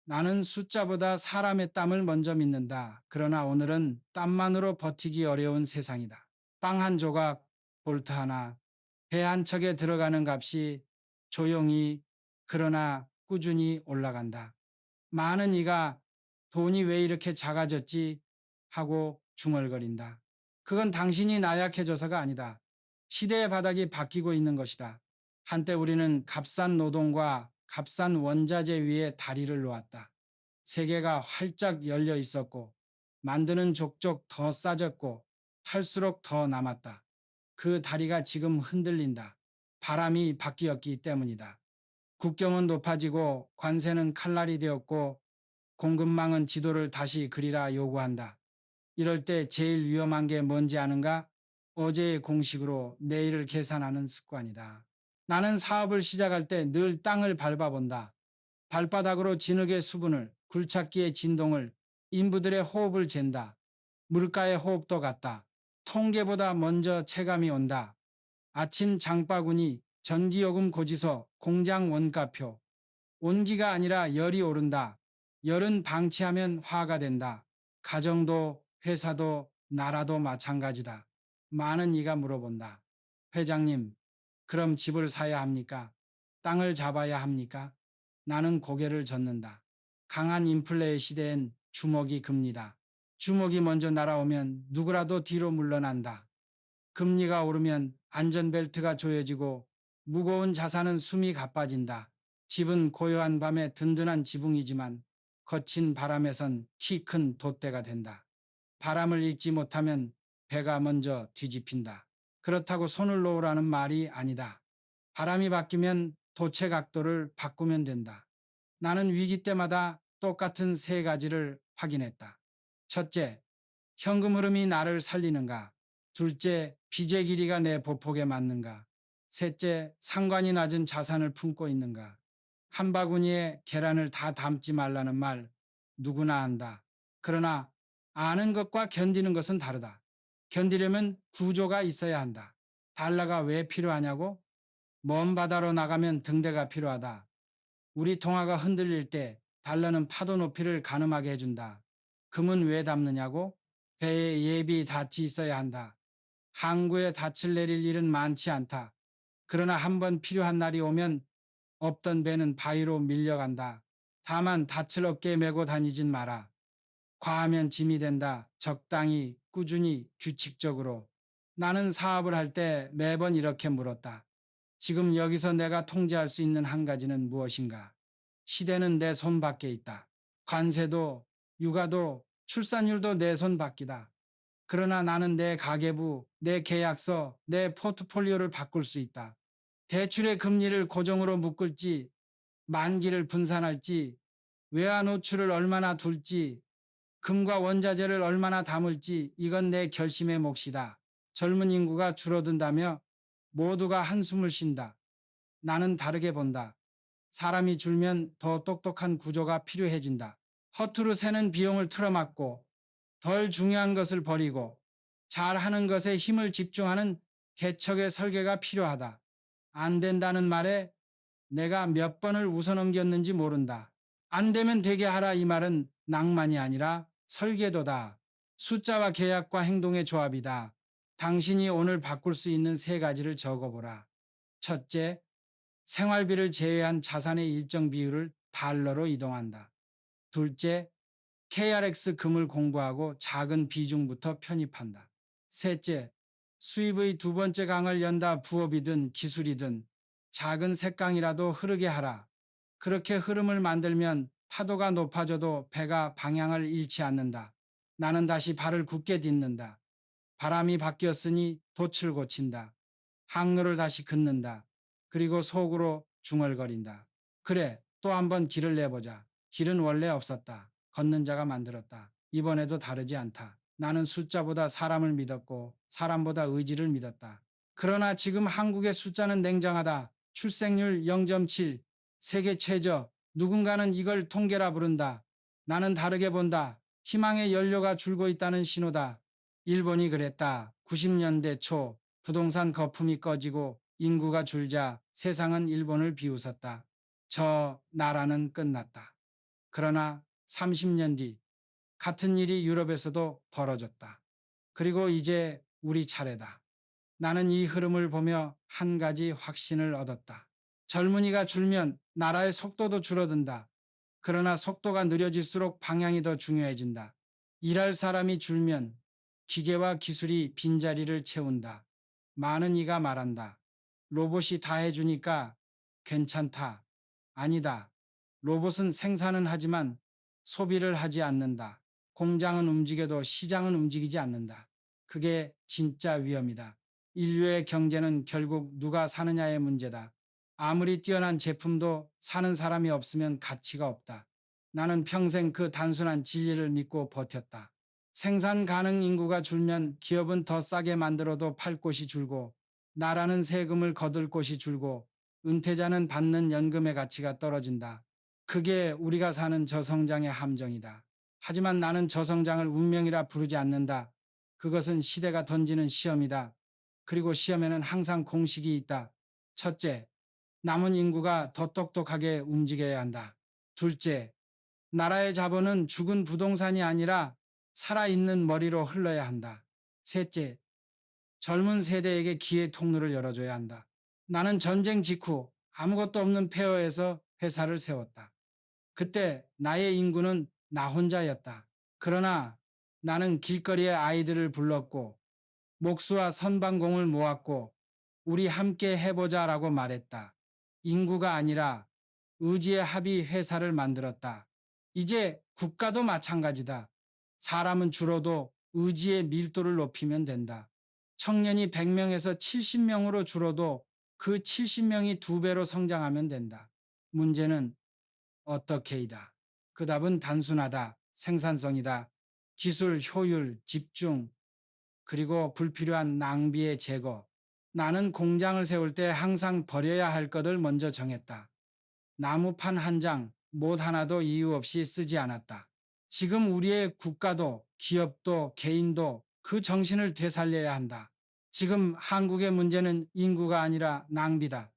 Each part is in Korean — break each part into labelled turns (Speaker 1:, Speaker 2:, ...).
Speaker 1: 나는 숫자보다 사람의 땀을 먼저 믿는다. 그러나 오늘은 땀만으로 버티기 어려운 세상이다. 빵 한 조각, 볼트 하나, 배 한 척에 들어가는 값이 조용히 그러나 꾸준히 올라간다. 많은 이가 돈이 왜 이렇게 작아졌지 하고 중얼거린다. 그건 당신이 나약해져서가 아니다. 시대의 바닥이 바뀌고 있는 것이다. 한때 우리는 값싼 노동과 값싼 원자재 위에 다리를 놓았다. 세계가 활짝 열려 있었고 만드는 족족 더 싸졌고 할수록 더 남았다. 그 다리가 지금 흔들린다. 바람이 바뀌었기 때문이다. 국경은 높아지고 관세는 칼날이 되었고 공급망은 지도를 다시 그리라 요구한다. 이럴 때 제일 위험한 게 뭔지 아는가? 어제의 공식으로 내일을 계산하는 습관이다. 나는 사업을 시작할 때 늘 땅을 밟아본다. 발바닥으로 진흙의 수분을, 굴착기의 진동을, 인부들의 호흡을 잰다. 물가의 호흡도 같다. 통계보다 먼저 체감이 온다. 아침 장바구니, 전기요금 고지서, 공장 원가표. 온기가 아니라 열이 오른다. 열은 방치하면 화가 된다. 가정도 회사도 나라도 마찬가지다. 많은 이가 물어본다. 회장님, 그럼 집을 사야 합니까? 땅을 잡아야 합니까? 나는 고개를 젓는다. 강한 인플레의 시대엔 주먹이 큽니다. 주먹이 먼저 날아오면 누구라도 뒤로 물러난다. 금리가 오르면 안전벨트가 조여지고 무거운 자산은 숨이 가빠진다. 집은 고요한 밤에 든든한 지붕이지만 거친 바람에선 키 큰 돛대가 된다. 바람을 읽지 못하면 배가 먼저 뒤집힌다. 그렇다고 손을 놓으라는 말이 아니다. 바람이 바뀌면 도체 각도를 바꾸면 된다. 나는 위기 때마다 똑같은 세 가지를 확인했다. 첫째, 현금 흐름이 나를 살리는가? 둘째, 빚의 길이가 내 보폭에 맞는가? 셋째, 상관이 낮은 자산을 품고 있는가? 한 바구니에 계란을 다 담지 말라는 말 누구나 안다. 그러나 아는 것과 견디는 것은 다르다. 견디려면 구조가 있어야 한다. 달러가 왜 필요하냐고? 먼 바다로 나가면 등대가 필요하다. 우리 통화가 흔들릴 때 달러는 파도 높이를 가늠하게 해준다. 금은 왜 담느냐고? 배에 예비 닻이 있어야 한다. 항구에 닻을 내릴 일은 많지 않다. 그러나 한번 필요한 날이 오면 없던 배는 바위로 밀려간다. 다만 닻을 어깨에 메고 다니진 마라. 과하면 짐이 된다. 적당히, 꾸준히, 규칙적으로. 나는 사업을 할 때 매번 이렇게 물었다. 지금 여기서 내가 통제할 수 있는 한 가지는 무엇인가? 시대는 내 손 밖에 있다. 관세도, 육아도, 출산율도 내 손 밖이다. 그러나 나는 내 가계부, 내 계약서, 내 포트폴리오를 바꿀 수 있다. 대출의 금리를 고정으로 묶을지, 만기를 분산할지, 외화 노출을 얼마나 둘지, 금과 원자재를 얼마나 담을지, 이건 내 결심의 몫이다. 젊은 인구가 줄어든다며 모두가 한숨을 쉰다. 나는 다르게 본다. 사람이 줄면 더 똑똑한 구조가 필요해진다. 허투루 새는 비용을 틀어막고 덜 중요한 것을 버리고 잘하는 것에 힘을 집중하는 개척의 설계가 필요하다. 안 된다는 말에 내가 몇 번을 웃어넘겼는지 모른다. 안 되면 되게 하라 이 말은 낭만이 아니라 설계도다. 숫자와 계약과 행동의 조합이다. 당신이 오늘 바꿀 수 있는 세 가지를 적어보라. 첫째, 생활비를 제외한 자산의 일정 비율을 달러로 이동한다. 둘째, KRX 금을 공부하고 작은 비중부터 편입한다. 셋째, 수입의 두 번째 강을 연다. 부업이든 기술이든 작은 색강이라도 흐르게 하라. 그렇게 흐름을 만들면 파도가 높아져도 배가 방향을 잃지 않는다. 나는 다시 발을 굳게 딛는다. 바람이 바뀌었으니 돛을 고친다. 항로를 다시 긋는다. 그리고 속으로 중얼거린다. 그래, 또 한번 길을 내보자. 길은 원래 없었다. 걷는 자가 만들었다. 이번에도 다르지 않다. 나는 숫자보다 사람을 믿었고 사람보다 의지를 믿었다. 그러나 지금 한국의 숫자는 냉정하다. 출생률 0.7, 세계 최저. 누군가는 이걸 통계라 부른다. 나는 다르게 본다. 희망의 연료가 줄고 있다는 신호다. 일본이 그랬다. 90년대 초 부동산 거품이 꺼지고 인구가 줄자 세상은 일본을 비웃었다. 저 나라는 끝났다. 그러나 30년 뒤 같은 일이 유럽에서도 벌어졌다. 그리고 이제 우리 차례다. 나는 이 흐름을 보며 한 가지 확신을 얻었다. 젊은이가 줄면 나라의 속도도 줄어든다. 그러나 속도가 느려질수록 방향이 더 중요해진다. 일할 사람이 줄면 기계와 기술이 빈자리를 채운다. 많은 이가 말한다. 로봇이 다 해주니까 괜찮다. 아니다. 로봇은 생산은 하지만 소비를 하지 않는다. 공장은 움직여도 시장은 움직이지 않는다. 그게 진짜 위험이다. 인류의 경제는 결국 누가 사느냐의 문제다. 아무리 뛰어난 제품도 사는 사람이 없으면 가치가 없다. 나는 평생 그 단순한 진리를 믿고 버텼다. 생산 가능 인구가 줄면 기업은 더 싸게 만들어도 팔 곳이 줄고, 나라는 세금을 거둘 곳이 줄고, 은퇴자는 받는 연금의 가치가 떨어진다. 그게 우리가 사는 저성장의 함정이다. 하지만 나는 저성장을 운명이라 부르지 않는다. 그것은 시대가 던지는 시험이다. 그리고 시험에는 항상 공식이 있다. 첫째, 남은 인구가 더 똑똑하게 움직여야 한다. 둘째, 나라의 자본은 죽은 부동산이 아니라 살아있는 머리로 흘러야 한다. 셋째, 젊은 세대에게 기회 통로를 열어줘야 한다. 나는 전쟁 직후 아무것도 없는 폐허에서 회사를 세웠다. 그때 나의 인구는 나 혼자였다. 그러나 나는 길거리에 아이들을 불렀고 목수와 선방공을 모았고 우리 함께 해보자라고 말했다. 인구가 아니라 의지의 합의 회사를 만들었다. 이제 국가도 마찬가지다. 사람은 줄어도 의지의 밀도를 높이면 된다. 청년이 100명에서 70명으로 줄어도 그 70명이 2배로 성장하면 된다. 문제는 어떻게이다. 그 답은 단순하다. 생산성이다. 기술, 효율, 집중, 그리고 불필요한 낭비의 제거. 나는 공장을 세울 때 항상 버려야 할 것을 먼저 정했다. 나무판 한 장, 못 하나도 이유 없이 쓰지 않았다. 지금 우리의 국가도 기업도 개인도 그 정신을 되살려야 한다. 지금 한국의 문제는 인구가 아니라 낭비다.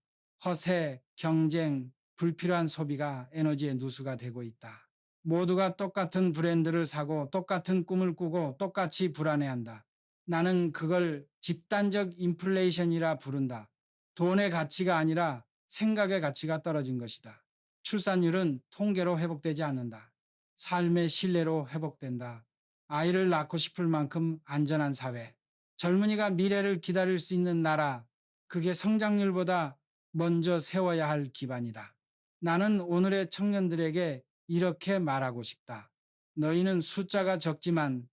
Speaker 1: 허세, 경쟁, 불필요한 소비가 에너지의 누수가 되고 있다. 모두가 똑같은 브랜드를 사고 똑같은 꿈을 꾸고 똑같이 불안해한다. 나는 그걸 집단적 인플레이션이라 부른다. 돈의 가치가 아니라 생각의 가치가 떨어진 것이다. 출산율은 통계로 회복되지 않는다. 삶의 신뢰로 회복된다. 아이를 낳고 싶을 만큼 안전한 사회. 젊은이가 미래를 기다릴 수 있는 나라. 그게 성장률보다 먼저 세워야 할 기반이다. 나는 오늘의 청년들에게 이렇게 말하고 싶다. 너희는 숫자가 적지만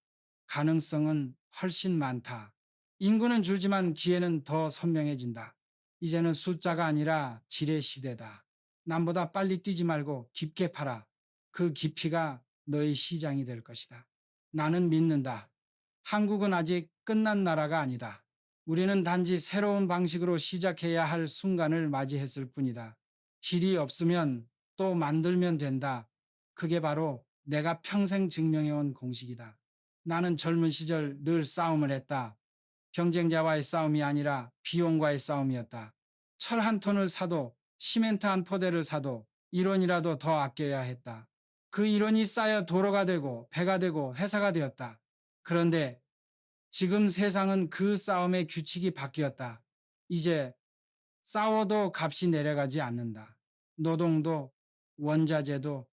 Speaker 1: 가능성은 훨씬 많다. 인구는 줄지만 기회는 더 선명해진다. 이제는 숫자가 아니라 질의 시대다. 남보다 빨리 뛰지 말고 깊게 팔아. 그 깊이가 너의 시장이 될 것이다. 나는 믿는다. 한국은 아직 끝난 나라가 아니다. 우리는 단지 새로운 방식으로 시작해야 할 순간을 맞이했을 뿐이다. 길이 없으면 또 만들면 된다. 그게 바로 내가 평생 증명해온 공식이다. 나는 젊은 시절 늘 싸움을 했다. 경쟁자와의 싸움이 아니라 비용과의 싸움이었다. 철 한 톤을 사도 시멘트 한 포대를 사도 1원이라도 더 아껴야 했다. 그 1원이 쌓여 도로가 되고 배가 되고 회사가 되었다. 그런데 지금 세상은 그 싸움의 규칙이 바뀌었다. 이제 싸워도 값이 내려가지 않는다. 노동도 원자재도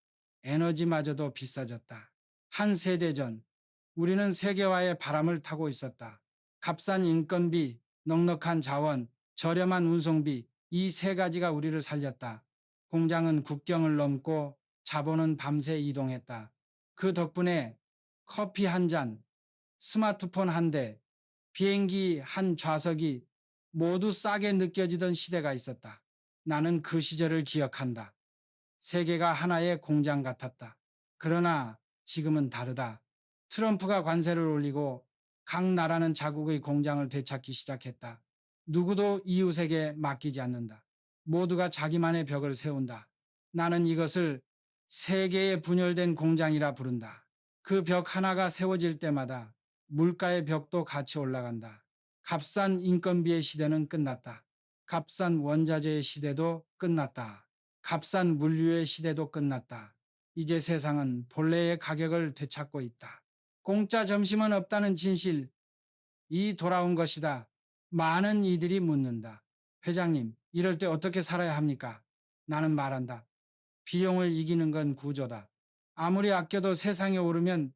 Speaker 1: 에너지마저도 비싸졌다. 한 세대 전 우리는 세계화의 바람을 타고 있었다. 값싼 인건비, 넉넉한 자원, 저렴한 운송비, 이 세 가지가 우리를 살렸다. 공장은 국경을 넘고 자본은 밤새 이동했다. 그 덕분에 커피 한 잔, 스마트폰 한 대, 비행기 한 좌석이 모두 싸게 느껴지던 시대가 있었다. 나는 그 시절을 기억한다. 세계가 하나의 공장 같았다. 그러나 지금은 다르다. 트럼프가 관세를 올리고 각 나라는 자국의 공장을 되찾기 시작했다. 누구도 이웃에게 맡기지 않는다. 모두가 자기만의 벽을 세운다. 나는 이것을 세계의 분열된 공장이라 부른다. 그 벽 하나가 세워질 때마다 물가의 벽도 같이 올라간다. 값싼 인건비의 시대는 끝났다. 값싼 원자재의 시대도 끝났다. 값싼 물류의 시대도 끝났다. 이제 세상은 본래의 가격을 되찾고 있다. 공짜 점심은 없다는 진실, 이 돌아온 것이다. 많은 이들이 묻는다. 회장님, 이럴 때 어떻게 살아야 합니까? 나는 말한다. 비용을 이기는 건 구조다. 아무리 아껴도 세상에 오르면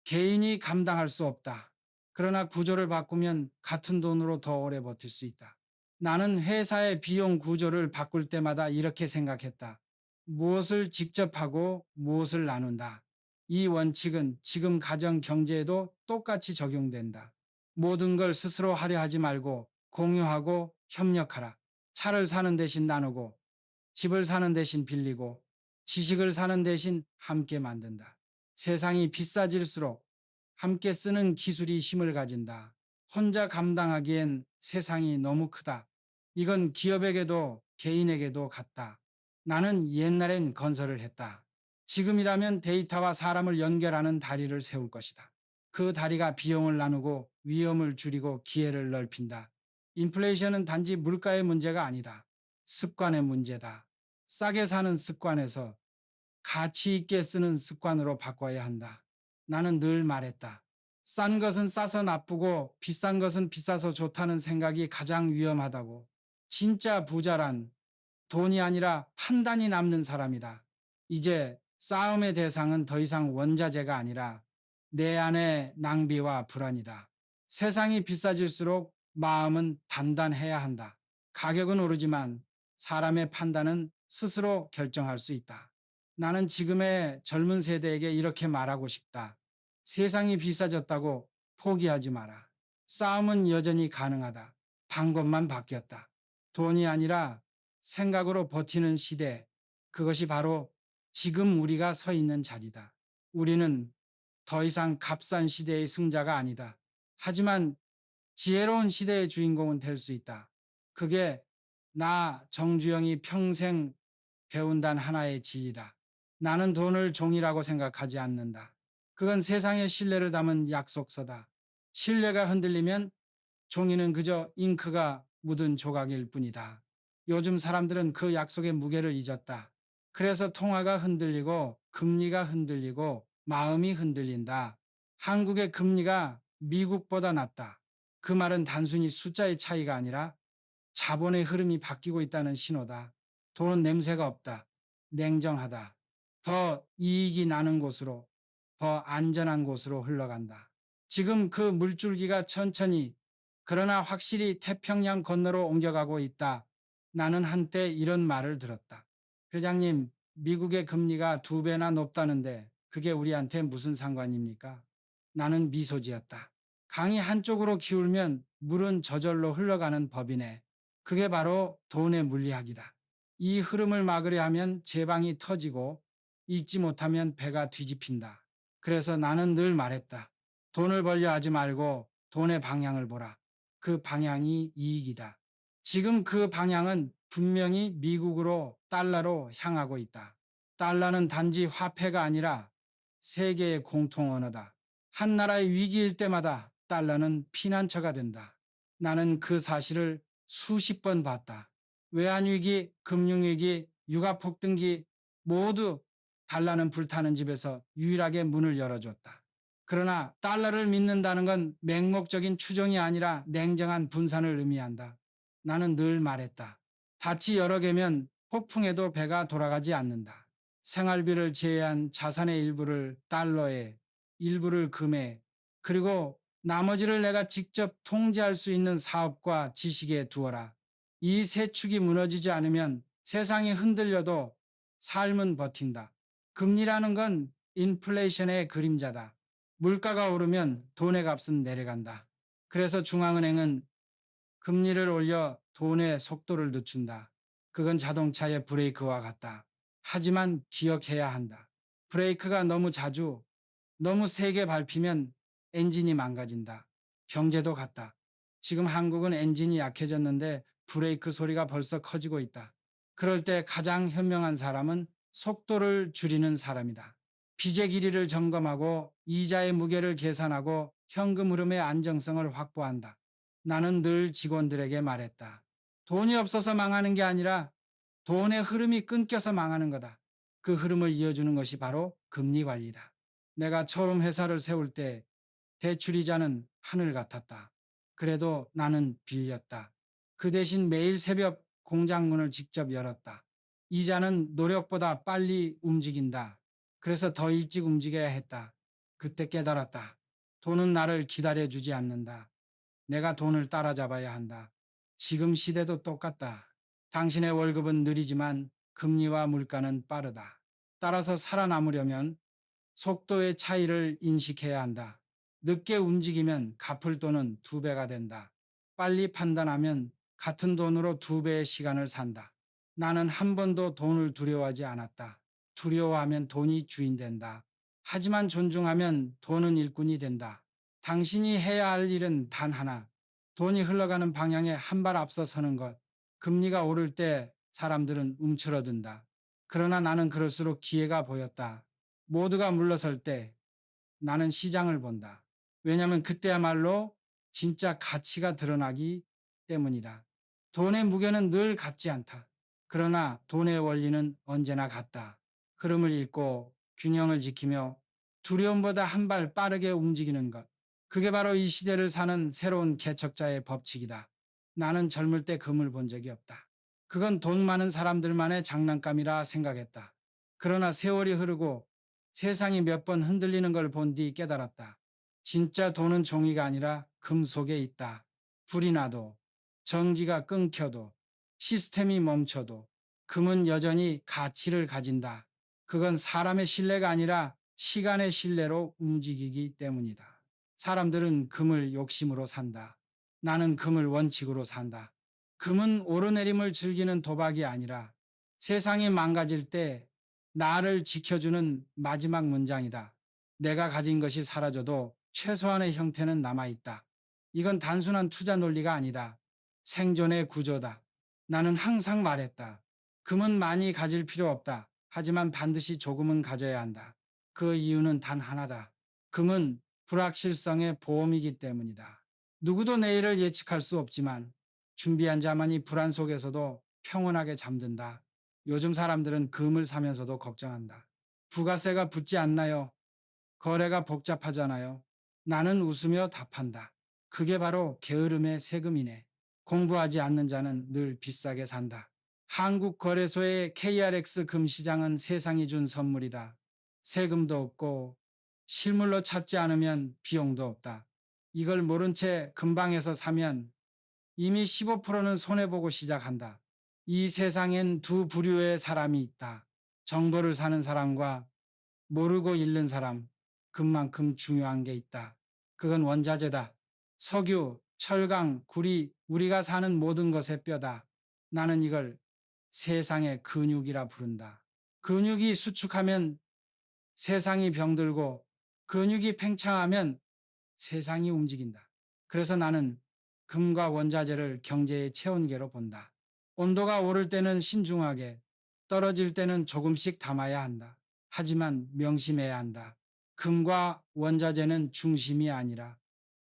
Speaker 1: 개인이 감당할 수 없다. 그러나 구조를 바꾸면 같은 돈으로 더 오래 버틸 수 있다. 나는 회사의 비용 구조를 바꿀 때마다 이렇게 생각했다. 무엇을 직접 하고 무엇을 나눈다. 이 원칙은 지금 가정 경제에도 똑같이 적용된다. 모든 걸 스스로 하려 하지 말고 공유하고 협력하라. 차를 사는 대신 나누고 집을 사는 대신 빌리고 지식을 사는 대신 함께 만든다. 세상이 비싸질수록 함께 쓰는 기술이 힘을 가진다. 혼자 감당하기엔 세상이 너무 크다. 이건 기업에게도 개인에게도 같다. 나는 옛날엔 건설을 했다. 지금이라면 데이터와 사람을 연결하는 다리를 세울 것이다. 그 다리가 비용을 나누고 위험을 줄이고 기회를 넓힌다. 인플레이션은 단지 물가의 문제가 아니다. 습관의 문제다. 싸게 사는 습관에서 가치 있게 쓰는 습관으로 바꿔야 한다. 나는 늘 말했다. 싼 것은 싸서 나쁘고 비싼 것은 비싸서 좋다는 생각이 가장 위험하다고. 진짜 부자란 돈이 아니라 판단이 남는 사람이다. 이제 싸움의 대상은 더 이상 원자재가 아니라 내 안의 낭비와 불안이다. 세상이 비싸질수록 마음은 단단해야 한다. 가격은 오르지만 사람의 판단은 스스로 결정할 수 있다. 나는 지금의 젊은 세대에게 이렇게 말하고 싶다. 세상이 비싸졌다고 포기하지 마라. 싸움은 여전히 가능하다. 방법만 바뀌었다. 돈이 아니라 생각으로 버티는 시대, 그것이 바로 지금 우리가 서 있는 자리다. 우리는 더 이상 값싼 시대의 승자가 아니다. 하지만 지혜로운 시대의 주인공은 될 수 있다. 그게 나 정주영이 평생 배운 단 하나의 지혜다. 나는 돈을 종이라고 생각하지 않는다. 그건 세상의 신뢰를 담은 약속서다. 신뢰가 흔들리면 종이는 그저 잉크가 묻은 조각일 뿐이다. 요즘 사람들은 그 약속의 무게를 잊었다. 그래서 통화가 흔들리고 금리가 흔들리고 마음이 흔들린다. 한국의 금리가 미국보다 낮다. 그 말은 단순히 숫자의 차이가 아니라 자본의 흐름이 바뀌고 있다는 신호다. 돈은 냄새가 없다. 냉정하다. 더 이익이 나는 곳으로, 더 안전한 곳으로 흘러간다. 지금 그 물줄기가 천천히 그러나 확실히 태평양 건너로 옮겨가고 있다. 나는 한때 이런 말을 들었다. 회장님, 미국의 금리가 2배나 높다는데 그게 우리한테 무슨 상관입니까? 나는 미소 지었다. 강이 한쪽으로 기울면 물은 저절로 흘러가는 법이네. 그게 바로 돈의 물리학이다. 이 흐름을 막으려 하면 제방이 터지고 읽지 못하면 배가 뒤집힌다. 그래서 나는 늘 말했다. 돈을 벌려 하지 말고 돈의 방향을 보라. 그 방향이 이익이다. 지금 그 방향은 분명히 미국으로 달러로 향하고 있다. 달러는 단지 화폐가 아니라 세계의 공통 언어다. 한 나라의 위기일 때마다 달러는 피난처가 된다. 나는 그 사실을 수십 번 봤다. 외환위기, 금융위기, 육아폭등기 모두 달러는 불타는 집에서 유일하게 문을 열어줬다. 그러나 달러를 믿는다는 건 맹목적인 추종이 아니라 냉정한 분산을 의미한다. 나는 늘 말했다. 닻이 여러 개면 폭풍에도 배가 돌아가지 않는다. 생활비를 제외한 자산의 일부를 달러에, 일부를 금에, 그리고 나머지를 내가 직접 통제할 수 있는 사업과 지식에 두어라. 이 세 축이 무너지지 않으면 세상이 흔들려도 삶은 버틴다. 금리라는 건 인플레이션의 그림자다. 물가가 오르면 돈의 값은 내려간다. 그래서 중앙은행은 금리를 올려 돈의 속도를 늦춘다. 그건 자동차의 브레이크와 같다. 하지만 기억해야 한다. 브레이크가 너무 자주, 너무 세게 밟히면 엔진이 망가진다. 경제도 같다. 지금 한국은 엔진이 약해졌는데 브레이크 소리가 벌써 커지고 있다. 그럴 때 가장 현명한 사람은 속도를 줄이는 사람이다. 빚의 길이를 점검하고 이자의 무게를 계산하고 현금 흐름의 안정성을 확보한다. 나는 늘 직원들에게 말했다. 돈이 없어서 망하는 게 아니라 돈의 흐름이 끊겨서 망하는 거다. 그 흐름을 이어주는 것이 바로 금리 관리다. 내가 처음 회사를 세울 때 대출이자는 하늘 같았다. 그래도 나는 빌렸다. 그 대신 매일 새벽 공장문을 직접 열었다. 이자는 노력보다 빨리 움직인다. 그래서 더 일찍 움직여야 했다. 그때 깨달았다. 돈은 나를 기다려주지 않는다. 내가 돈을 따라잡아야 한다. 지금 시대도 똑같다. 당신의 월급은 느리지만 금리와 물가는 빠르다. 따라서 살아남으려면 속도의 차이를 인식해야 한다. 늦게 움직이면 갚을 돈은 두 배가 된다. 빨리 판단하면 같은 돈으로 두 배의 시간을 산다. 나는 한 번도 돈을 두려워하지 않았다. 두려워하면 돈이 주인 된다. 하지만 존중하면 돈은 일꾼이 된다. 당신이 해야 할 일은 단 하나. 돈이 흘러가는 방향에 한 발 앞서 서는 것. 금리가 오를 때 사람들은 움츠러든다. 그러나 나는 그럴수록 기회가 보였다. 모두가 물러설 때 나는 시장을 본다. 왜냐하면 그때야말로 진짜 가치가 드러나기 때문이다. 돈의 무게는 늘 같지 않다. 그러나 돈의 원리는 언제나 같다. 흐름을 읽고 균형을 지키며 두려움보다 한 발 빠르게 움직이는 것. 그게 바로 이 시대를 사는 새로운 개척자의 법칙이다. 나는 젊을 때 금을 본 적이 없다. 그건 돈 많은 사람들만의 장난감이라 생각했다. 그러나 세월이 흐르고 세상이 몇 번 흔들리는 걸 본 뒤 깨달았다. 진짜 돈은 종이가 아니라 금 속에 있다. 불이 나도, 전기가 끊겨도, 시스템이 멈춰도 금은 여전히 가치를 가진다. 그건 사람의 신뢰가 아니라 시간의 신뢰로 움직이기 때문이다. 사람들은 금을 욕심으로 산다. 나는 금을 원칙으로 산다. 금은 오르내림을 즐기는 도박이 아니라 세상이 망가질 때 나를 지켜주는 마지막 문장이다. 내가 가진 것이 사라져도 최소한의 형태는 남아있다. 이건 단순한 투자 논리가 아니다. 생존의 구조다. 나는 항상 말했다. 금은 많이 가질 필요 없다. 하지만 반드시 조금은 가져야 한다. 그 이유는 단 하나다. 금은 불확실성의 보험이기 때문이다. 누구도 내일을 예측할 수 없지만 준비한 자만이 불안 속에서도 평온하게 잠든다. 요즘 사람들은 금을 사면서도 걱정한다. 부가세가 붙지 않나요? 거래가 복잡하잖아요. 나는 웃으며 답한다. 그게 바로 게으름의 세금이네. 공부하지 않는 자는 늘 비싸게 산다. 한국거래소의 KRX 금시장은 세상이 준 선물이다. 세금도 없고 실물로 찾지 않으면 비용도 없다. 이걸 모른 채 금방에서 사면 이미 15%는 손해보고 시작한다. 이 세상엔 두 부류의 사람이 있다. 정보를 사는 사람과 모르고 잃는 사람. 그만큼 중요한 게 있다. 그건 원자재다. 석유, 철강, 구리, 우리가 사는 모든 것의 뼈다. 나는 이걸 세상의 근육이라 부른다. 근육이 수축하면 세상이 병들고 근육이 팽창하면 세상이 움직인다. 그래서 나는 금과 원자재를 경제의 체온계로 본다. 온도가 오를 때는 신중하게, 떨어질 때는 조금씩 담아야 한다. 하지만 명심해야 한다. 금과 원자재는 중심이 아니라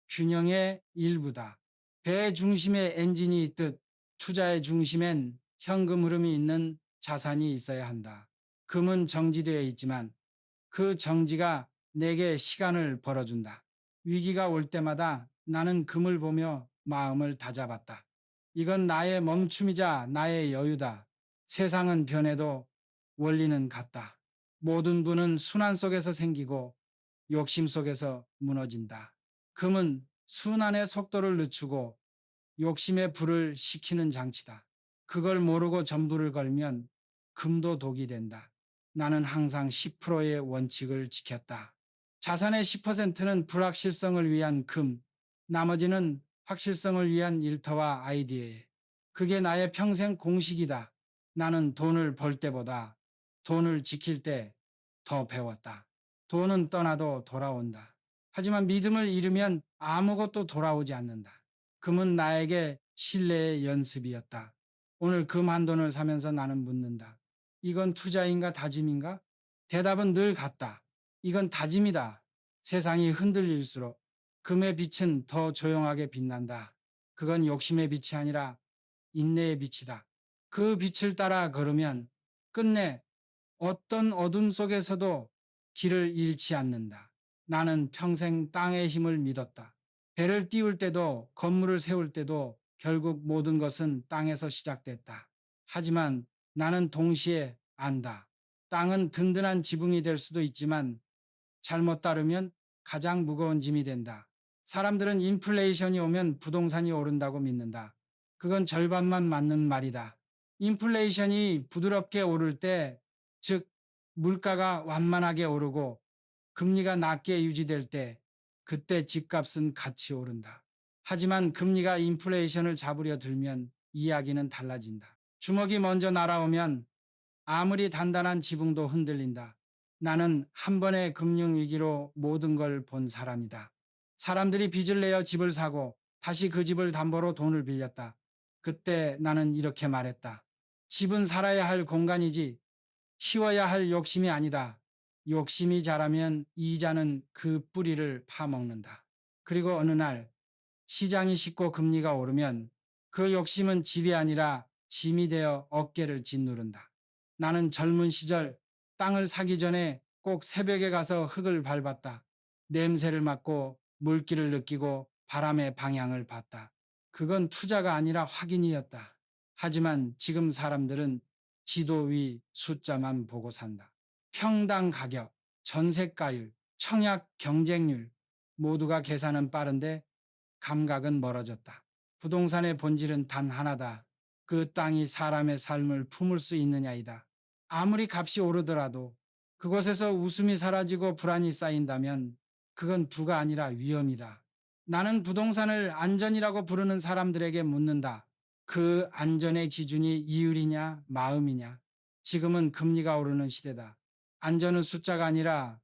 Speaker 1: 균형의 일부다. 배의 중심에 엔진이 있듯 투자의 중심엔 현금 흐름이 있는 자산이 있어야 한다. 금은 정지되어 있지만 그 정지가 내게 시간을 벌어준다. 위기가 올 때마다 나는 금을 보며 마음을 다잡았다. 이건 나의 멈춤이자 나의 여유다. 세상은 변해도 원리는 같다. 모든 분은 순환 속에서 생기고 욕심 속에서 무너진다. 금은 순환의 속도를 늦추고 욕심의 불을 식히는 장치다. 그걸 모르고 전부를 걸면 금도 독이 된다. 나는 항상 10%의 원칙을 지켰다. 자산의 10%는 불확실성을 위한 금, 나머지는 확실성을 위한 일터와 아이디어에. 그게 나의 평생 공식이다. 나는 돈을 벌 때보다 돈을 지킬 때 더 배웠다. 돈은 떠나도 돌아온다. 하지만 믿음을 잃으면 아무것도 돌아오지 않는다. 금은 나에게 신뢰의 연습이었다. 오늘 금 한 돈을 사면서 나는 묻는다. 이건 투자인가 다짐인가? 대답은 늘 같다. 이건 다짐이다. 세상이 흔들릴수록 금의 빛은 더 조용하게 빛난다. 그건 욕심의 빛이 아니라 인내의 빛이다. 그 빛을 따라 걸으면 끝내 어떤 어둠 속에서도 길을 잃지 않는다. 나는 평생 땅의 힘을 믿었다. 배를 띄울 때도 건물을 세울 때도 결국 모든 것은 땅에서 시작됐다. 하지만 나는 동시에 안다. 땅은 든든한 지붕이 될 수도 있지만 잘못 따르면 가장 무거운 짐이 된다. 사람들은 인플레이션이 오면 부동산이 오른다고 믿는다. 그건 절반만 맞는 말이다. 인플레이션이 부드럽게 오를 때, 즉, 물가가 완만하게 오르고 금리가 낮게 유지될 때, 그때 집값은 같이 오른다. 하지만 금리가 인플레이션을 잡으려 들면 이야기는 달라진다. 주먹이 먼저 날아오면 아무리 단단한 지붕도 흔들린다. 나는 한 번의 금융위기로 모든 걸 본 사람이다. 사람들이 빚을 내어 집을 사고 다시 그 집을 담보로 돈을 빌렸다. 그때 나는 이렇게 말했다. 집은 살아야 할 공간이지 키워야 할 욕심이 아니다. 욕심이 자라면 이자는 그 뿌리를 파먹는다. 그리고 어느 날 시장이 식고 금리가 오르면 그 욕심은 집이 아니라 짐이 되어 어깨를 짓누른다. 나는 젊은 시절 땅을 사기 전에 꼭 새벽에 가서 흙을 밟았다. 냄새를 맡고 물기를 느끼고 바람의 방향을 봤다. 그건 투자가 아니라 확인이었다. 하지만 지금 사람들은 지도 위 숫자만 보고 산다. 평당 가격, 전세가율, 청약 경쟁률 모두가 계산은 빠른데 감각은 멀어졌다. 부동산의 본질은 단 하나다. 그 땅이 사람의 삶을 품을 수 있느냐이다. 아무리 값이 오르더라도 그곳에서 웃음이 사라지고 불안이 쌓인다면 그건 부가 아니라 위험이다. 나는 부동산을 안전이라고 부르는 사람들에게 묻는다. 그 안전의 기준이 이율이냐, 마음이냐? 지금은 금리가 오르는 시대다. 안전은 숫자가 아니라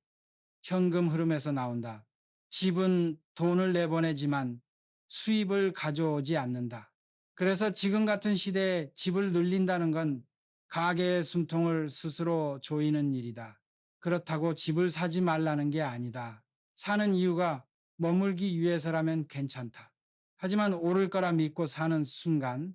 Speaker 1: 현금 흐름에서 나온다. 집은 돈을 내보내지만 수입을 가져오지 않는다. 그래서 지금 같은 시대에 집을 늘린다는 건 가계의 숨통을 스스로 조이는 일이다. 그렇다고 집을 사지 말라는 게 아니다. 사는 이유가 머물기 위해서라면 괜찮다. 하지만 오를 거라 믿고 사는 순간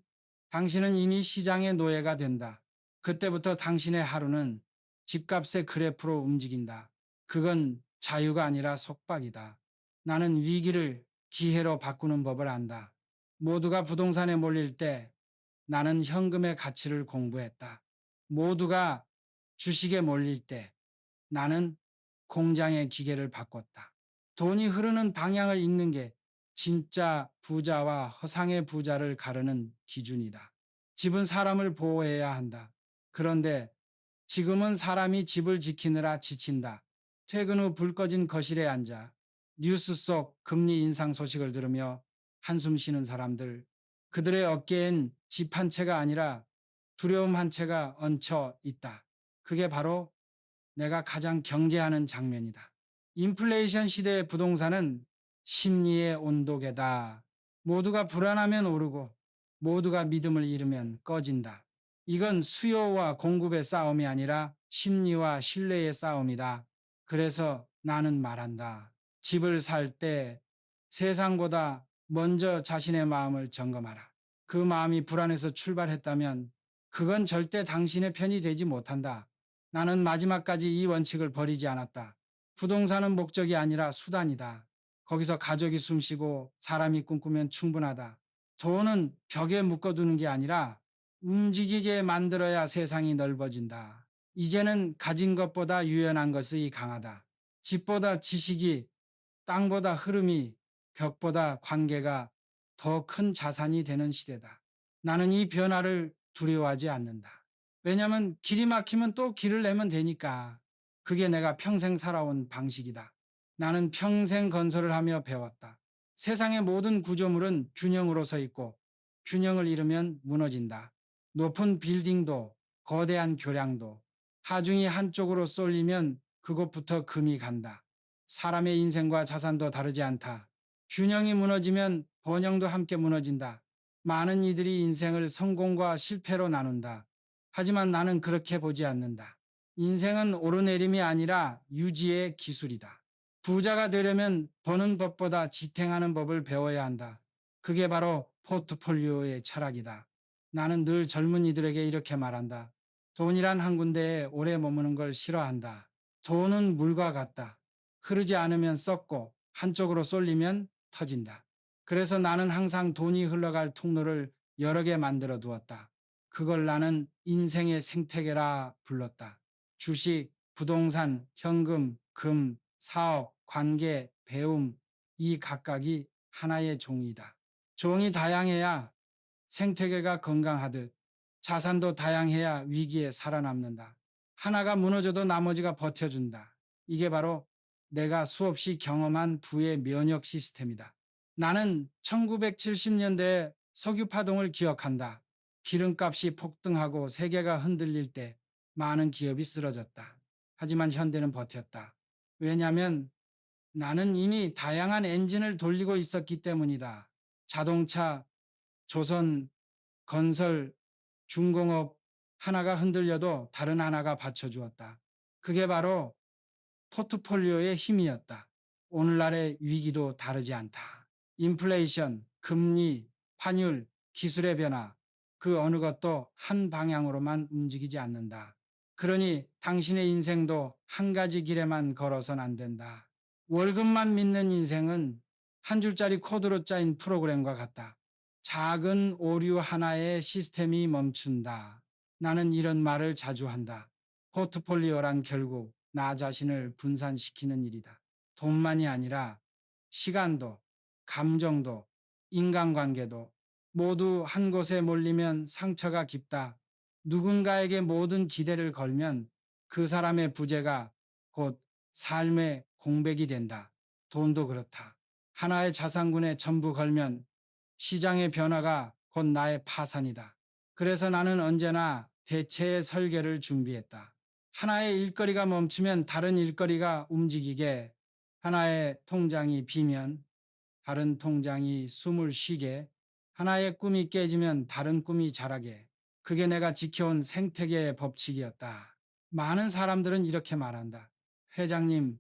Speaker 1: 당신은 이미 시장의 노예가 된다. 그때부터 당신의 하루는 집값의 그래프로 움직인다. 그건 자유가 아니라 속박이다. 나는 위기를 기회로 바꾸는 법을 안다. 모두가 부동산에 몰릴 때 나는 현금의 가치를 공부했다. 모두가 주식에 몰릴 때 나는 공장의 기계를 바꿨다. 돈이 흐르는 방향을 읽는 게 진짜 부자와 허상의 부자를 가르는 기준이다. 집은 사람을 보호해야 한다. 그런데 지금은 사람이 집을 지키느라 지친다. 퇴근 후 불 꺼진 거실에 앉아 뉴스 속 금리 인상 소식을 들으며 한숨 쉬는 사람들. 그들의 어깨엔 집 한 채가 아니라 두려움 한 채가 얹혀 있다. 그게 바로 내가 가장 경계하는 장면이다. 인플레이션 시대의 부동산은 심리의 온도계다. 모두가 불안하면 오르고 모두가 믿음을 잃으면 꺼진다. 이건 수요와 공급의 싸움이 아니라 심리와 신뢰의 싸움이다. 그래서 나는 말한다. 집을 살 때 세상보다 먼저 자신의 마음을 점검하라. 그 마음이 불안해서 출발했다면 그건 절대 당신의 편이 되지 못한다. 나는 마지막까지 이 원칙을 버리지 않았다. 부동산은 목적이 아니라 수단이다. 거기서 가족이 숨쉬고 사람이 꿈꾸면 충분하다. 돈은 벽에 묶어두는 게 아니라 움직이게 만들어야 세상이 넓어진다. 이제는 가진 것보다 유연한 것이 강하다. 집보다 지식이, 땅보다 흐름이, 벽보다 관계가 더 큰 자산이 되는 시대다. 나는 이 변화를 두려워하지 않는다. 왜냐면 길이 막히면 또 길을 내면 되니까. 그게 내가 평생 살아온 방식이다. 나는 평생 건설을 하며 배웠다. 세상의 모든 구조물은 균형으로 서 있고 균형을 잃으면 무너진다. 높은 빌딩도 거대한 교량도 하중이 한쪽으로 쏠리면 그곳부터 금이 간다. 사람의 인생과 자산도 다르지 않다. 균형이 무너지면 번영도 함께 무너진다. 많은 이들이 인생을 성공과 실패로 나눈다. 하지만 나는 그렇게 보지 않는다. 인생은 오르내림이 아니라 유지의 기술이다. 부자가 되려면 버는 법보다 지탱하는 법을 배워야 한다. 그게 바로 포트폴리오의 철학이다. 나는 늘 젊은이들에게 이렇게 말한다. 돈이란 한 군데에 오래 머무는 걸 싫어한다. 돈은 물과 같다. 흐르지 않으면 썩고 한쪽으로 쏠리면 터진다. 그래서 나는 항상 돈이 흘러갈 통로를 여러 개 만들어 두었다. 그걸 나는 인생의 생태계라 불렀다. 주식, 부동산, 현금, 금, 사업, 관계, 배움, 이 각각이 하나의 종이다. 종이 다양해야 생태계가 건강하듯 자산도 다양해야 위기에 살아남는다. 하나가 무너져도 나머지가 버텨준다. 이게 바로 내가 수없이 경험한 부의 면역 시스템이다. 나는 1970년대 석유 파동을 기억한다. 기름값이 폭등하고 세계가 흔들릴 때 많은 기업이 쓰러졌다. 하지만 현대는 버텼다. 왜냐하면 나는 이미 다양한 엔진을 돌리고 있었기 때문이다. 자동차, 조선, 건설, 중공업 하나가 흔들려도 다른 하나가 받쳐주었다. 그게 바로 포트폴리오의 힘이었다. 오늘날의 위기도 다르지 않다. 인플레이션, 금리, 환율, 기술의 변화, 그 어느 것도 한 방향으로만 움직이지 않는다. 그러니 당신의 인생도 한 가지 길에만 걸어선 안 된다. 월급만 믿는 인생은 한 줄짜리 코드로 짜인 프로그램과 같다. 작은 오류 하나의 시스템이 멈춘다. 나는 이런 말을 자주 한다. 포트폴리오란 결국 나 자신을 분산시키는 일이다. 돈만이 아니라 시간도, 감정도, 인간관계도 모두 한 곳에 몰리면 상처가 깊다. 누군가에게 모든 기대를 걸면 그 사람의 부재가 곧 삶의 공백이 된다. 돈도 그렇다. 하나의 자산군에 전부 걸면 시장의 변화가 곧 나의 파산이다. 그래서 나는 언제나 대체의 설계를 준비했다. 하나의 일거리가 멈추면 다른 일거리가 움직이게, 하나의 통장이 비면 다른 통장이 숨을 쉬게, 하나의 꿈이 깨지면 다른 꿈이 자라게. 그게 내가 지켜온 생태계의 법칙이었다. 많은 사람들은 이렇게 말한다. 회장님,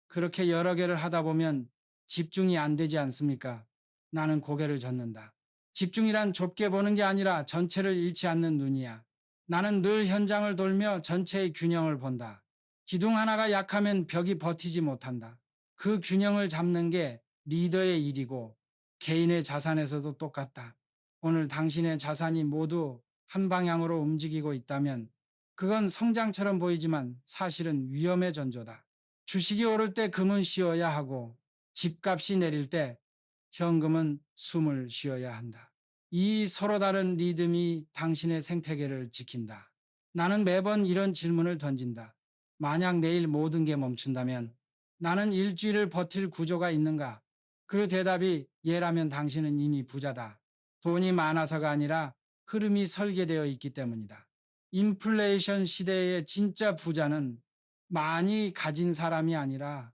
Speaker 1: 그렇게 여러 개를 하다 보면 집중이 안 되지 않습니까? 나는 고개를 젓는다. 집중이란 좁게 보는 게 아니라 전체를 잃지 않는 눈이야. 나는 늘 현장을 돌며 전체의 균형을 본다. 기둥 하나가 약하면 벽이 버티지 못한다. 그 균형을 잡는 게 리더의 일이고 개인의 자산에서도 똑같다. 오늘 당신의 자산이 모두 한 방향으로 움직이고 있다면 그건 성장처럼 보이지만 사실은 위험의 전조다. 주식이 오를 때 금은 쉬어야 하고 집값이 내릴 때 현금은 숨을 쉬어야 한다. 이 서로 다른 리듬이 당신의 생태계를 지킨다. 나는 매번 이런 질문을 던진다. 만약 내일 모든 게 멈춘다면 나는 일주일을 버틸 구조가 있는가? 그 대답이 예라면 당신은 이미 부자다. 돈이 많아서가 아니라 흐름이 설계되어 있기 때문이다. 인플레이션 시대의 진짜 부자는 많이 가진 사람이 아니라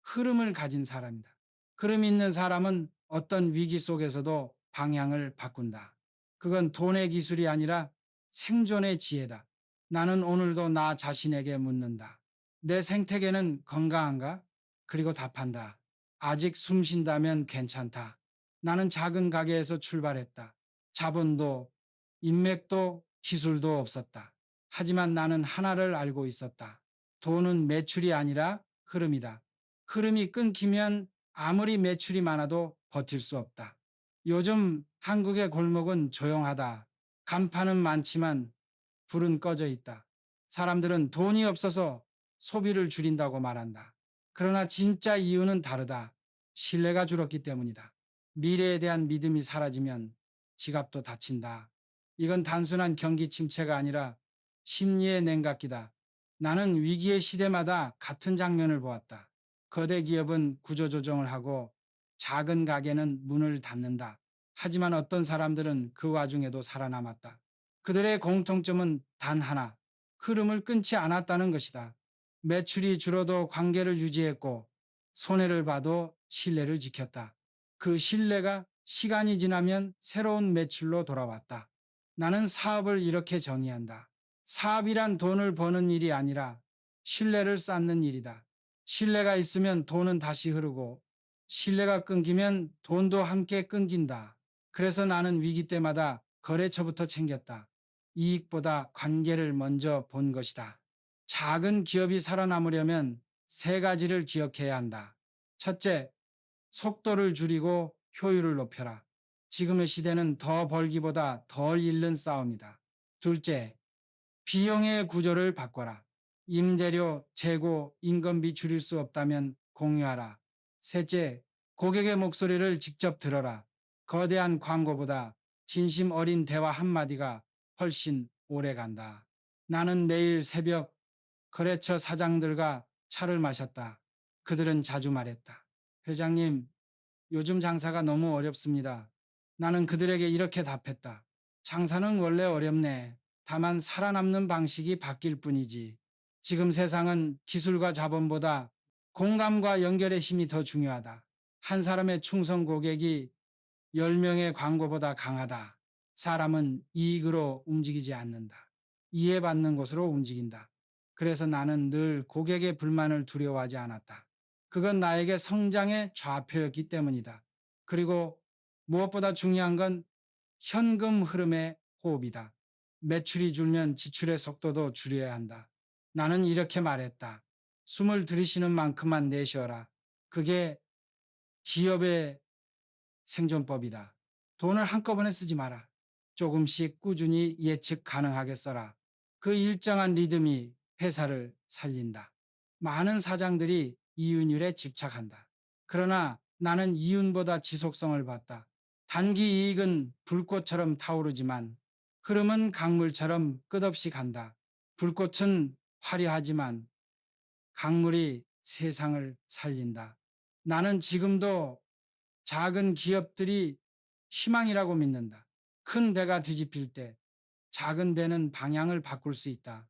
Speaker 1: 흐름을 가진 사람이다. 흐름 있는 사람은 어떤 위기 속에서도 방향을 바꾼다. 그건 돈의 기술이 아니라 생존의 지혜다. 나는 오늘도 나 자신에게 묻는다. 내 생태계는 건강한가? 그리고 답한다. 아직 숨 쉰다면 괜찮다. 나는 작은 가게에서 출발했다. 자본도, 인맥도, 기술도 없었다. 하지만 나는 하나를 알고 있었다. 돈은 매출이 아니라 흐름이다. 흐름이 끊기면 아무리 매출이 많아도 버틸 수 없다. 요즘 한국의 골목은 조용하다. 간판은 많지만 불은 꺼져 있다. 사람들은 돈이 없어서 소비를 줄인다고 말한다. 그러나 진짜 이유는 다르다. 신뢰가 줄었기 때문이다. 미래에 대한 믿음이 사라지면 지갑도 닫힌다. 이건 단순한 경기 침체가 아니라 심리의 냉각기다. 나는 위기의 시대마다 같은 장면을 보았다. 거대 기업은 구조조정을 하고 작은 가게는 문을 닫는다. 하지만 어떤 사람들은 그 와중에도 살아남았다. 그들의 공통점은 단 하나, 흐름을 끊지 않았다는 것이다. 매출이 줄어도 관계를 유지했고 손해를 봐도 신뢰를 지켰다. 그 신뢰가 시간이 지나면 새로운 매출로 돌아왔다. 나는 사업을 이렇게 정의한다. 사업이란 돈을 버는 일이 아니라 신뢰를 쌓는 일이다. 신뢰가 있으면 돈은 다시 흐르고 신뢰가 끊기면 돈도 함께 끊긴다. 그래서 나는 위기 때마다 거래처부터 챙겼다. 이익보다 관계를 먼저 본 것이다. 작은 기업이 살아남으려면 세 가지를 기억해야 한다. 첫째, 속도를 줄이고 효율을 높여라. 지금의 시대는 더 벌기보다 덜 잃는 싸움이다. 둘째, 비용의 구조를 바꿔라. 임대료, 재고, 인건비 줄일 수 없다면 공유하라. 셋째, 고객의 목소리를 직접 들어라. 거대한 광고보다 진심 어린 대화 한마디가 훨씬 오래 간다. 나는 매일 새벽 거래처 사장들과 차를 마셨다. 그들은 자주 말했다. 회장님, 요즘 장사가 너무 어렵습니다. 나는 그들에게 이렇게 답했다. 장사는 원래 어렵네. 다만 살아남는 방식이 바뀔 뿐이지. 지금 세상은 기술과 자본보다 공감과 연결의 힘이 더 중요하다. 한 사람의 충성 고객이 10명의 광고보다 강하다. 사람은 이익으로 움직이지 않는다. 이해받는 것으로 움직인다. 그래서 나는 늘 고객의 불만을 두려워하지 않았다. 그건 나에게 성장의 좌표였기 때문이다. 그리고 무엇보다 중요한 건 현금 흐름의 호흡이다. 매출이 줄면 지출의 속도도 줄여야 한다. 나는 이렇게 말했다. 숨을 들이쉬는 만큼만 내쉬어라. 그게 기업의 생존법이다. 돈을 한꺼번에 쓰지 마라. 조금씩 꾸준히 예측 가능하게 써라. 그 일정한 리듬이 회사를 살린다. 많은 사장들이 이윤율에 집착한다. 그러나 나는 이윤보다 지속성을 봤다. 단기 이익은 불꽃처럼 타오르지만 흐름은 강물처럼 끝없이 간다. 불꽃은 화려하지만 강물이 세상을 살린다. 나는 지금도 작은 기업들이 희망이라고 믿는다. 큰 배가 뒤집힐 때 작은 배는 방향을 바꿀 수 있다.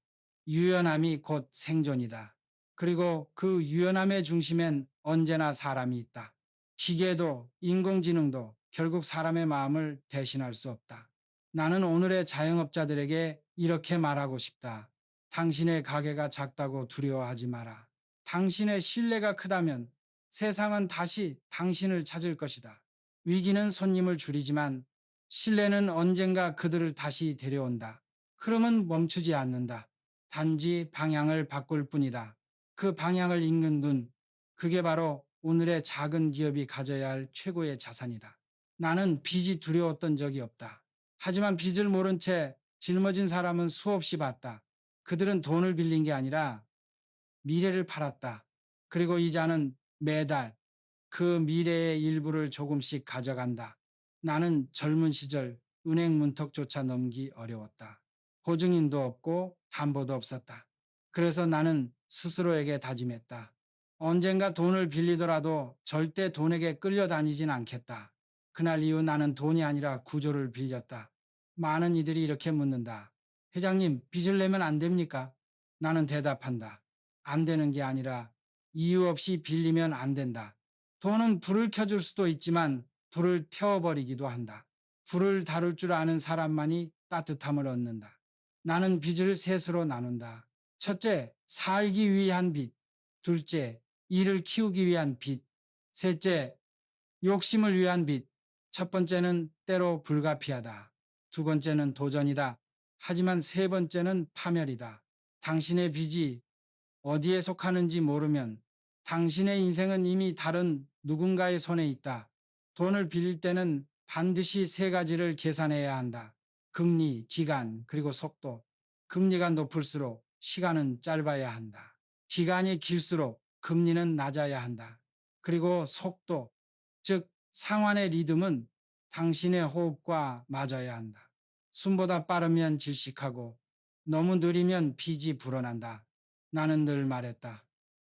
Speaker 1: 유연함이 곧 생존이다. 그리고 그 유연함의 중심엔 언제나 사람이 있다. 기계도 인공지능도 결국 사람의 마음을 대신할 수 없다. 나는 오늘의 자영업자들에게 이렇게 말하고 싶다. 당신의 가게가 작다고 두려워하지 마라. 당신의 신뢰가 크다면 세상은 다시 당신을 찾을 것이다. 위기는 손님을 줄이지만 신뢰는 언젠가 그들을 다시 데려온다. 흐름은 멈추지 않는다. 단지 방향을 바꿀 뿐이다. 그 방향을 읽는 눈, 그게 바로 오늘의 작은 기업이 가져야 할 최고의 자산이다. 나는 빚이 두려웠던 적이 없다. 하지만 빚을 모른 채 짊어진 사람은 수없이 봤다. 그들은 돈을 빌린 게 아니라 미래를 팔았다. 그리고 이자는 매달 그 미래의 일부를 조금씩 가져간다. 나는 젊은 시절 은행 문턱조차 넘기 어려웠다. 보증인도 없고 담보도 없었다. 그래서 나는 스스로에게 다짐했다. 언젠가 돈을 빌리더라도 절대 돈에게 끌려다니진 않겠다. 그날 이후 나는 돈이 아니라 구조를 빌렸다. 많은 이들이 이렇게 묻는다. 회장님, 빚을 내면 안 됩니까? 나는 대답한다. 안 되는 게 아니라 이유 없이 빌리면 안 된다. 돈은 불을 켜줄 수도 있지만 불을 태워버리기도 한다. 불을 다룰 줄 아는 사람만이 따뜻함을 얻는다. 나는 빚을 셋으로 나눈다. 첫째, 살기 위한 빚. 둘째, 일을 키우기 위한 빚. 셋째, 욕심을 위한 빚. 첫 번째는 때로 불가피하다. 두 번째는 도전이다. 하지만 세 번째는 파멸이다. 당신의 빚이 어디에 속하는지 모르면 당신의 인생은 이미 다른 누군가의 손에 있다. 돈을 빌릴 때는 반드시 세 가지를 계산해야 한다. 금리, 기간, 그리고 속도. 금리가 높을수록 시간은 짧아야 한다. 기간이 길수록 금리는 낮아야 한다. 그리고 속도, 즉 상환의 리듬은 당신의 호흡과 맞아야 한다. 숨보다 빠르면 질식하고 너무 느리면 빚이 불어난다. 나는 늘 말했다.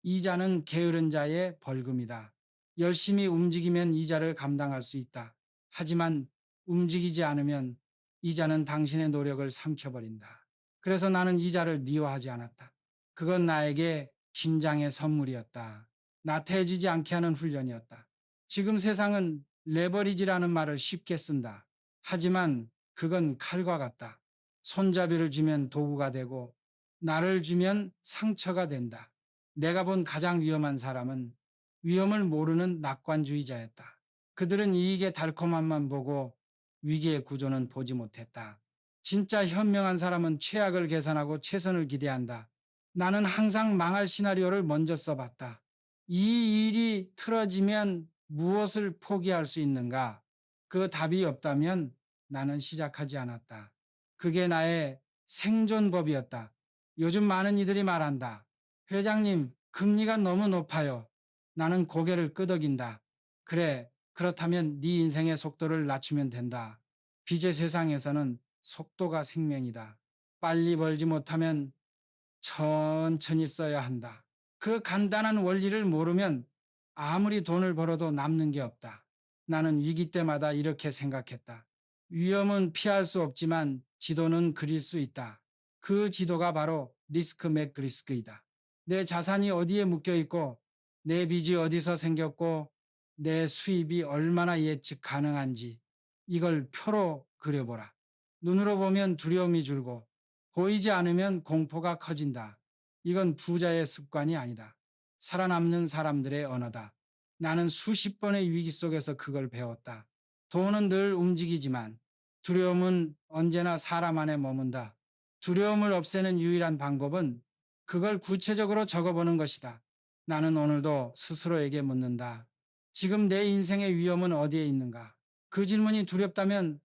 Speaker 1: 이자는 게으른 자의 벌금이다. 열심히 움직이면 이자를 감당할 수 있다. 하지만 움직이지 않으면 이자는 당신의 노력을 삼켜버린다. 그래서 나는 이자를 미워하지 않았다. 그건 나에게 긴장의 선물이었다. 나태해지지 않게 하는 훈련이었다. 지금 세상은 레버리지라는 말을 쉽게 쓴다. 하지만 그건 칼과 같다. 손잡이를 쥐면 도구가 되고 나를 주면 상처가 된다. 내가 본 가장 위험한 사람은 위험을 모르는 낙관주의자였다. 그들은 이익의 달콤함만 보고 위기의 구조는 보지 못했다. 진짜 현명한 사람은 최악을 계산하고 최선을 기대한다. 나는 항상 망할 시나리오를 먼저 써봤다. 이 일이 틀어지면 무엇을 포기할 수 있는가? 그 답이 없다면 나는 시작하지 않았다. 그게 나의 생존법이었다. 요즘 많은 이들이 말한다. 회장님, 금리가 너무 높아요. 나는 고개를 끄덕인다. 그래, 그렇다면 네 인생의 속도를 낮추면 된다. 빚의 세상에서는 속도가 생명이다. 빨리 벌지 못하면 천천히 써야 한다. 그 간단한 원리를 모르면 아무리 돈을 벌어도 남는 게 없다. 나는 위기 때마다 이렇게 생각했다. 위험은 피할 수 없지만 지도는 그릴 수 있다. 그 지도가 바로 리스크 맥 리스크이다. 내 자산이 어디에 묶여 있고 내 빚이 어디서 생겼고 내 수입이 얼마나 예측 가능한지 이걸 표로 그려보라. 눈으로 보면 두려움이 줄고 보이지 않으면 공포가 커진다. 이건 부자의 습관이 아니다. 살아남는 사람들의 언어다. 나는 수십 번의 위기 속에서 그걸 배웠다. 돈은 늘 움직이지만 두려움은 언제나 사람 안에 머문다. 두려움을 없애는 유일한 방법은 그걸 구체적으로 적어보는 것이다. 나는 오늘도 스스로에게 묻는다. 지금 내 인생의 위험은 어디에 있는가? 그 질문이 두렵다면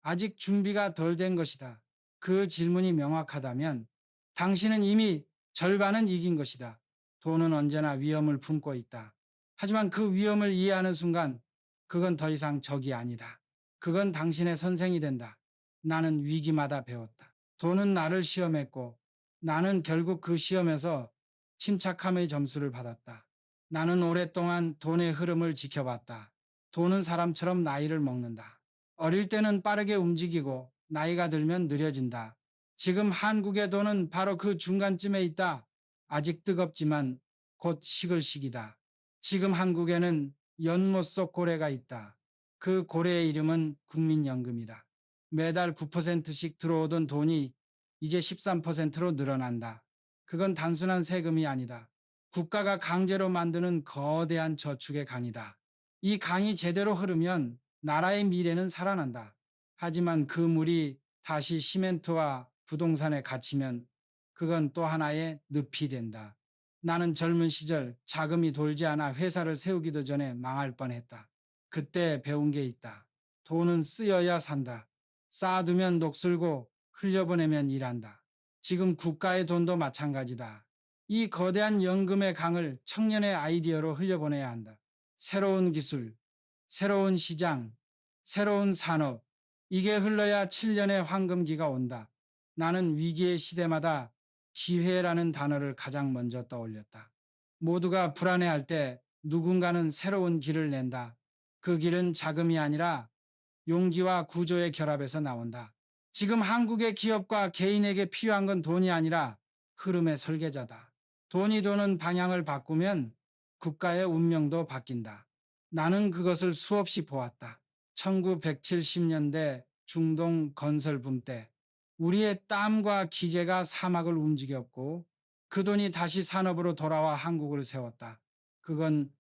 Speaker 1: 아직 준비가 덜 된 것이다. 그 질문이 명확하다면 당신은 이미 절반은 이긴 것이다. 돈은 언제나 위험을 품고 있다. 하지만 그 위험을 이해하는 순간 그건 더 이상 적이 아니다. 그건 당신의 선생이 된다. 나는 위기마다 배웠다. 돈은 나를 시험했고 나는 결국 그 시험에서 침착함의 점수를 받았다. 나는 오랫동안 돈의 흐름을 지켜봤다. 돈은 사람처럼 나이를 먹는다. 어릴 때는 빠르게 움직이고 나이가 들면 느려진다. 지금 한국의 돈은 바로 그 중간쯤에 있다. 아직 뜨겁지만 곧 식을 시기다. 지금 한국에는 연못 속 고래가 있다. 그 고래의 이름은 국민연금이다. 매달 9%씩 들어오던 돈이 이제 13%로 늘어난다. 그건 단순한 세금이 아니다. 국가가 강제로 만드는 거대한 저축의 강이다. 이 강이 제대로 흐르면 나라의 미래는 살아난다. 하지만 그 물이 다시 시멘트와 부동산에 갇히면 그건 또 하나의 늪이 된다. 나는 젊은 시절 자금이 돌지 않아 회사를 세우기도 전에 망할 뻔했다. 그때 배운 게 있다. 돈은 쓰여야 산다. 쌓아두면 녹슬고 흘려보내면 일한다. 지금 국가의 돈도 마찬가지다. 이 거대한 연금의 강을 청년의 아이디어로 흘려보내야 한다. 새로운 기술, 새로운 시장, 새로운 산업, 이게 흘러야 7년의 황금기가 온다. 나는 위기의 시대마다 기회라는 단어를 가장 먼저 떠올렸다. 모두가 불안해할 때 누군가는 새로운 길을 낸다. 그 길은 자금이 아니라 용기와 구조의 결합에서 나온다. 지금 한국의 기업과 개인에게 필요한 건 돈이 아니라 흐름의 설계자다. 돈이 도는 방향을 바꾸면 국가의 운명도 바뀐다. 나는 그것을 수없이 보았다. 1970년대 중동 건설붐 때 우리의 땀과 기계가 사막을 움직였고 그 돈이 다시 산업으로 돌아와 한국을 세웠다. 그건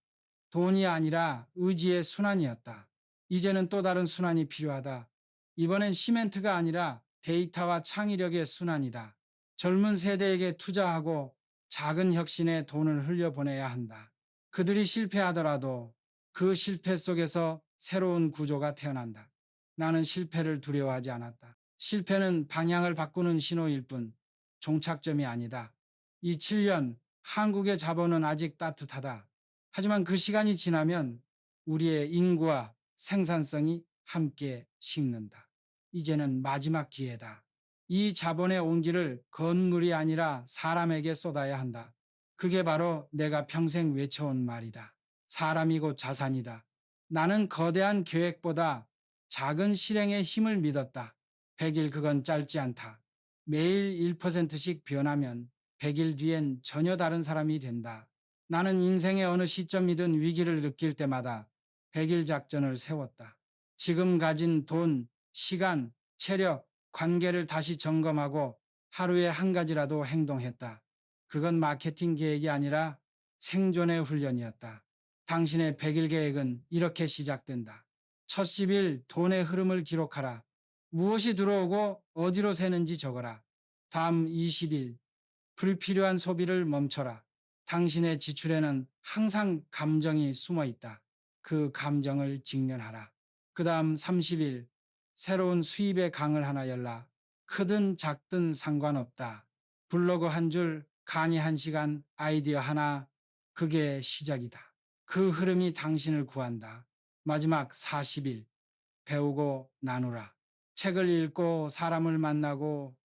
Speaker 1: 돈이 아니라 의지의 순환이었다. 이제는 또 다른 순환이 필요하다. 이번엔 시멘트가 아니라 데이터와 창의력의 순환이다. 젊은 세대에게 투자하고 작은 혁신에 돈을 흘려보내야 한다. 그들이 실패하더라도 그 실패 속에서 새로운 구조가 태어난다. 나는 실패를 두려워하지 않았다. 실패는 방향을 바꾸는 신호일 뿐 종착점이 아니다. 이 7년 한국의 자본은 아직 따뜻하다. 하지만 그 시간이 지나면 우리의 인구와 생산성이 함께 식는다. 이제는 마지막 기회다. 이 자본의 온기를 건물이 아니라 사람에게 쏟아야 한다. 그게 바로 내가 평생 외쳐온 말이다. 사람이 곧 자산이다. 나는 거대한 계획보다 작은 실행의 힘을 믿었다. 100일 그건 짧지 않다. 매일 1%씩 변하면 100일 뒤엔 전혀 다른 사람이 된다. 나는 인생의 어느 시점이든 위기를 느낄 때마다 100일 작전을 세웠다. 지금 가진 돈, 시간, 체력, 관계를 다시 점검하고 하루에 한 가지라도 행동했다. 그건 마케팅 계획이 아니라 생존의 훈련이었다. 당신의 100일 계획은 이렇게 시작된다. 첫 10일 돈의 흐름을 기록하라. 무엇이 들어오고 어디로 새는지 적어라. 다음 20일 불필요한 소비를 멈춰라. 당신의 지출에는 항상 감정이 숨어 있다. 그 감정을 직면하라. 그 다음 30일 새로운 수입의 강을 하나 열라. 크든 작든 상관없다. 블로그 한 줄, 강의 한 시간, 아이디어 하나, 그게 시작이다. 그 흐름이 당신을 구한다. 마지막 40일 배우고 나누라. 책을 읽고 사람을 만나고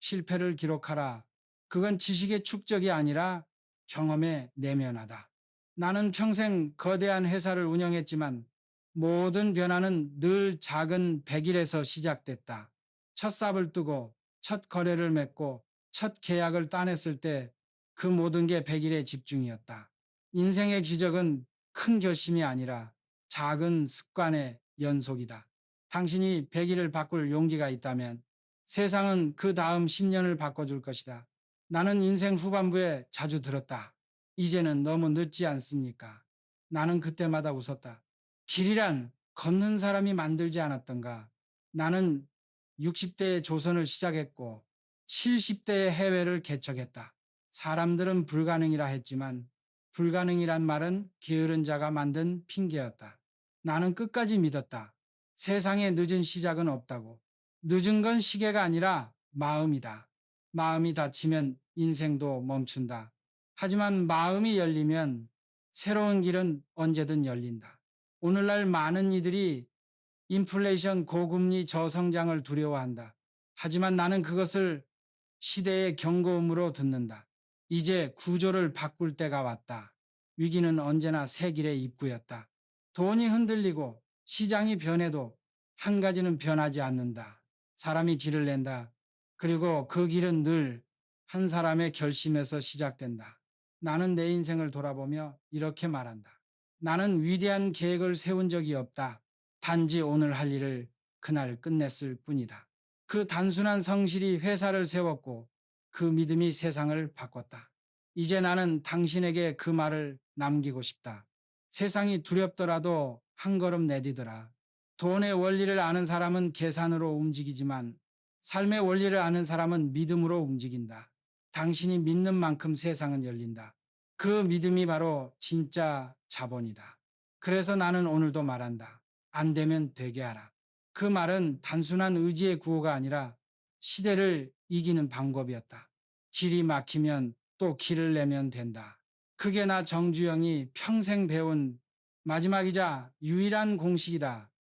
Speaker 1: 실패를 기록하라. 그건 지식의 축적이 아니라 경험의 내면화다. 나는 평생 거대한 회사를 운영했지만 모든 변화는 늘 작은 100일에서 시작됐다. 첫 삽을 뜨고 첫 거래를 맺고 첫 계약을 따냈을 때 그 모든 게 100일의 집중이었다. 인생의 기적은 큰 결심이 아니라 작은 습관의 연속이다. 당신이 100일을 바꿀 용기가 있다면 세상은 그 다음 10년을 바꿔줄 것이다. 나는 인생 후반부에 자주 들었다. 이제는 너무 늦지 않습니까? 나는 그때마다 웃었다. 길이란 걷는 사람이 만들지 않았던가. 나는 60대에 조선을 시작했고 70대에 해외를 개척했다. 사람들은 불가능이라 했지만 불가능이란 말은 게으른 자가 만든 핑계였다. 나는 끝까지 믿었다. 세상에 늦은 시작은 없다고. 늦은 건 시계가 아니라 마음이다. 마음이 닫히면 인생도 멈춘다. 하지만 마음이 열리면 새로운 길은 언제든 열린다. 오늘날 많은 이들이 인플레이션 고금리 저성장을 두려워한다. 하지만 나는 그것을 시대의 경고음으로 듣는다. 이제 구조를 바꿀 때가 왔다. 위기는 언제나 새 길의 입구였다. 돈이 흔들리고 시장이 변해도 한 가지는 변하지 않는다. 사람이 길을 낸다. 그리고 그 길은 늘 한 사람의 결심에서 시작된다. 나는 내 인생을 돌아보며 이렇게 말한다. 나는 위대한 계획을 세운 적이 없다. 단지 오늘 할 일을 그날 끝냈을 뿐이다. 그 단순한 성실이 회사를 세웠고 그 믿음이 세상을 바꿨다. 이제 나는 당신에게 그 말을 남기고 싶다. 세상이 두렵더라도 한 걸음 내디더라. 돈의 원리를 아는 사람은 계산으로 움직이지만 삶의 원리를 아는 사람은 믿음으로 움직인다. 당신이 믿는 만큼 세상은 열린다. 그 믿음이 바로 진짜 자본이다. 그래서 나는 오늘도 말한다. 안 되면 되게 하라. 그 말은 단순한 의지의 구호가 아니라 시대를 이기는 방법이었다. 길이 막히면 또 길을 내면 된다. 그게 나 정주영이 평생 배운 마지막이자 유일한 공식이다.